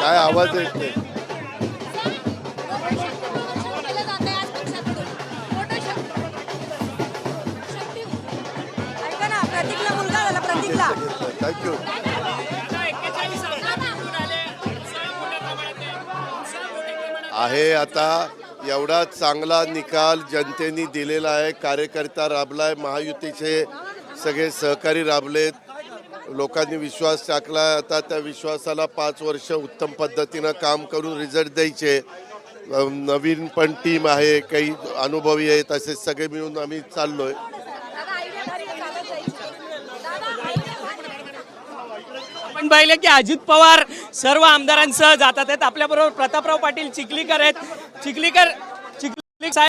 काय आवाज येत नाही. ऐका ना, प्रतीकला मुलगा झाला, प्रतीकला. थँक्यू. आहे आता एवढा चांगला निकाल जनतेने दिलेला आहे. कार्यकर्ता राबलाय, महायुतीचे सगळे सहकारी राबलेत, लोकांनी विश्वास टाकला. आता त्या विश्वासाला 5 वर्ष उत्तम पद्धतीनं काम करून रिझल्ट द्यायचे. नवीन पण टीम आहे, काही अनुभवी आहेत, असे सगळे मिळून आम्ही चाललोय. आपण पाहिलं की अजित पवार सर्व आमदारांसह जातात आहेत. आपल्याबरोबर प्रतापराव पाटील चिखलीकर आहेत. चिखलीकर,